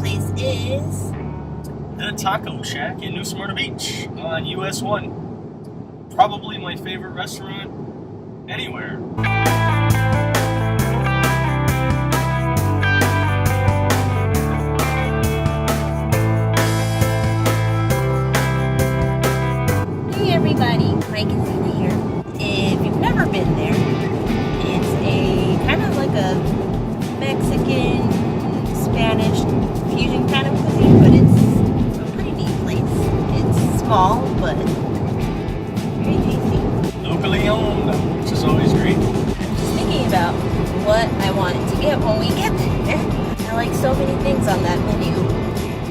place is the Taco Shack in New Smyrna Beach on US 1. Probably my favorite restaurant anywhere. Hey everybody, Mike and Zena here. If you've never been there, it's a kind of like a Mexican, Spanish fusion kind of cuisine, but it's a pretty neat place. It's small, but very tasty. Locally owned, which is always great. Just thinking about what I wanted to get when we get there. I like so many things on that menu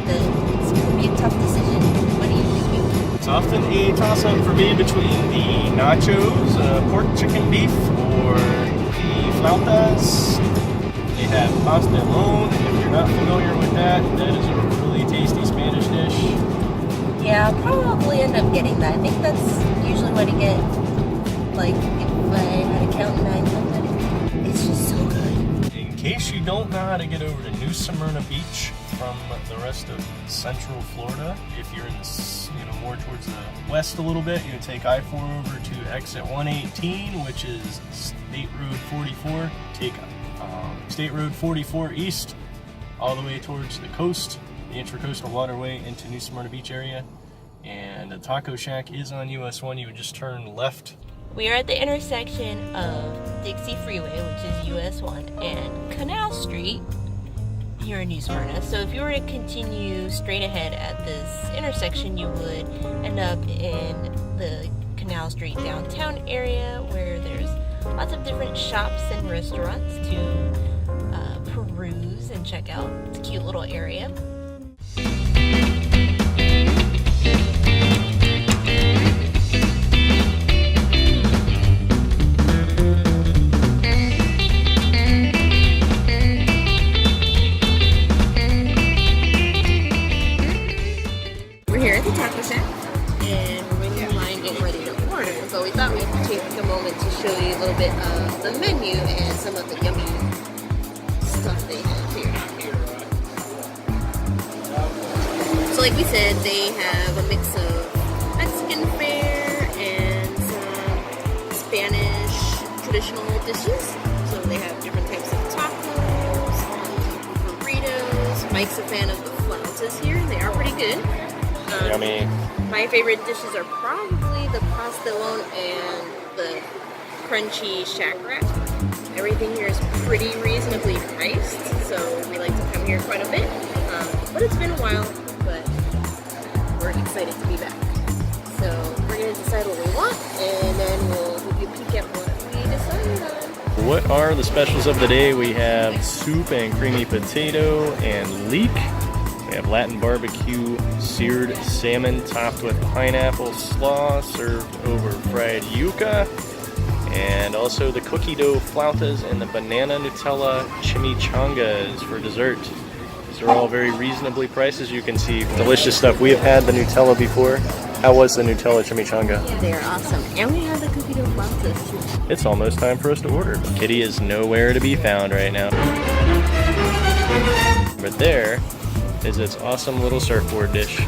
that it's going to be a tough decision. What do you think? It's often a toss-up for me between the nachos, pork chicken beef, or the flautas. They have pastelon. If you're not familiar with that, that is a really tasty Spanish dish. Yeah, I'll probably end up getting that. I think that's usually what I get, like, if I had a count 9 times. It's just so good. In case you don't know how to get over to New Smyrna Beach from the rest of central Florida, if you're in more towards the west a little bit, you take I-4 over to exit 118, which is State Road 44. Take State Road 44 east all the way towards the coast, the Intracoastal Waterway into New Smyrna Beach area, and the Taco Shack is on US 1. You would just turn left. We are at the intersection of Dixie Freeway, which is US 1, and Canal Street here in New Smyrna. So if you were to continue straight ahead at this intersection, you would end up in the Canal Street downtown area where there's lots of different shops and restaurants to peruse and check out. It's a cute little area. We're here at the Taco Shack and we're waiting in line getting ready to order. So we thought we'd take a moment to show you a little bit of the menu and some of the yummy stuff they have here. So like we said, they have a mix of Mexican fare and some Spanish traditional dishes. So they have different types of tacos, burritos. Mike's a fan of the flautas here. They are pretty good. Yummy. My favorite dishes are probably the pastelon and the crunchy shack wrap. Everything here is pretty reasonably priced, so we like to come here quite a bit. But it's been a while, but we're excited to be back. So we're going to decide what we want, and then we'll give you a peek at what we decided on. What are the specials of the day? We have soup and creamy potato and leek. We have Latin barbecue seared salmon topped with pineapple slaw served over fried yuca. And also the cookie dough flautas and the banana Nutella chimichangas for dessert. These are all very reasonably priced, as you can see. Delicious stuff. We have had the Nutella before. How was the Nutella chimichanga? They are awesome. And we have the cookie dough flautas too. It's almost time for us to order. Kitty is nowhere to be found right now. But there is its awesome little surfboard dish.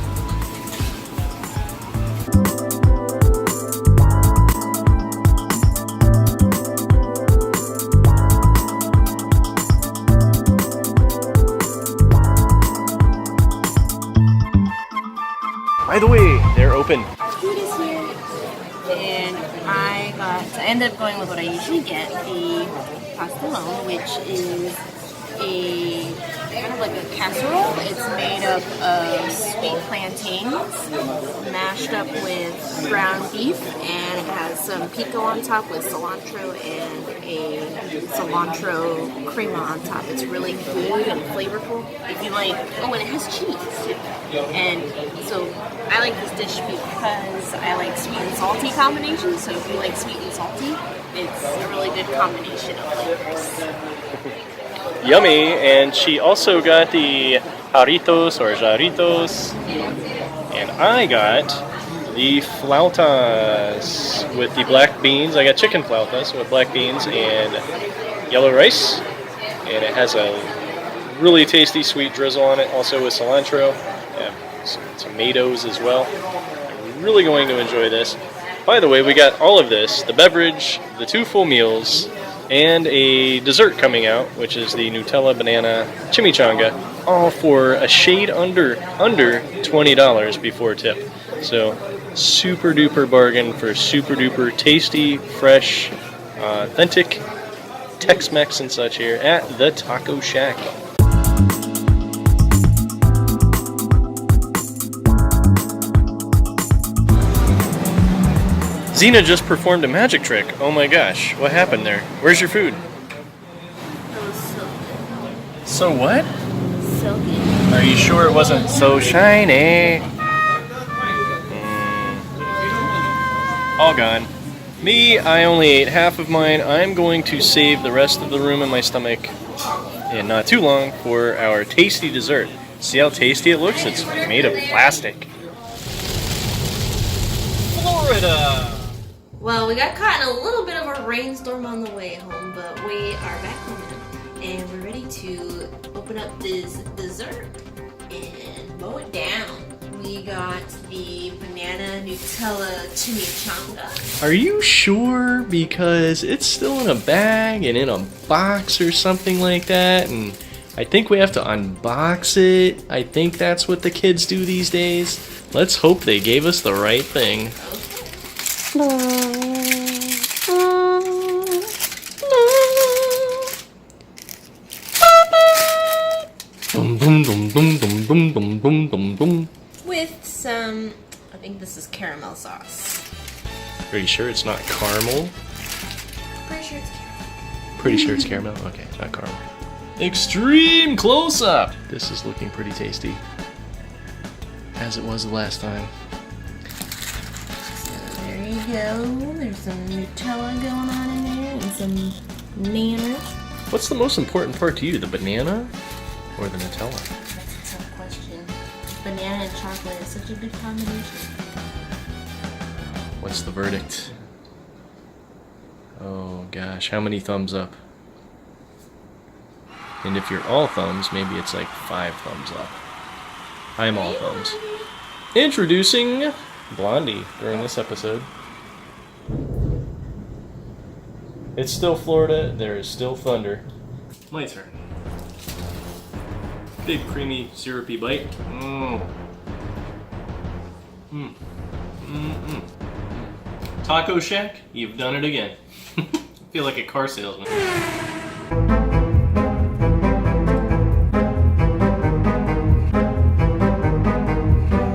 By the way, they're open. Our food is here, and I ended up going with what I usually get, the pastelon, which is a kind of like a casserole. It's made up of sweet plantains mashed up with ground beef, and it has some pico on top with cilantro and a cilantro crema on top. It's really good and flavorful. If you like, and it has cheese too. And so I like this dish because I like sweet and salty combinations. So if you like sweet and salty, it's a really good combination of flavors. Yummy, and she also got the jarritos or jarritos, and I got the flautas with the black beans. I got chicken flautas with black beans and yellow rice, and it has a really tasty sweet drizzle on it, also with cilantro. Yeah, some tomatoes as well. I'm really going to enjoy this. By the way, we got all of this, the beverage, the 2 full meals, and a dessert coming out, which is the Nutella banana chimichanga, all for a shade under $20 before tip. So super duper bargain for super duper tasty, fresh, authentic Tex-Mex and such here at the Taco Shack. Xena just performed a magic trick. Oh my gosh, what happened there? Where's your food? It was so good. So what? So good. Are you sure it wasn't so shiny? All gone. Me, I only ate half of mine. I'm going to save the rest of the room in my stomach, and not too long, for our tasty dessert. See how tasty it looks? It's made of plastic. Florida! Well, we got caught in a little bit of a rainstorm on the way home, but we are back home now, and we're ready to open up this dessert and mow it down. We got the banana Nutella chimichanga. Are you sure? Because it's still in a bag and in a box or something like that, and I think we have to unbox it. I think that's what the kids do these days. Let's hope they gave us the right thing. Boom, boom, boom, boom, boom, boom, boom, boom, boom, boom. With some, I think this is caramel sauce. Pretty sure it's not caramel. Pretty sure it's caramel. Pretty sure it's caramel? Okay, it's not caramel. Extreme close-up! This is looking pretty tasty. As it was the last time. So there you go. There's some Nutella going on in there and some bananas. What's the most important part to you, the banana or the Nutella? That's a tough question. Banana and chocolate is such a good combination. What's the verdict? Oh gosh, how many thumbs up? And if you're all thumbs, maybe it's like 5 thumbs up. I'm all thumbs. Introducing Blondie during this episode. It's still Florida, there is still thunder. My turn. Big creamy syrupy bite. Taco Shack, you've done it again. I feel like a car salesman.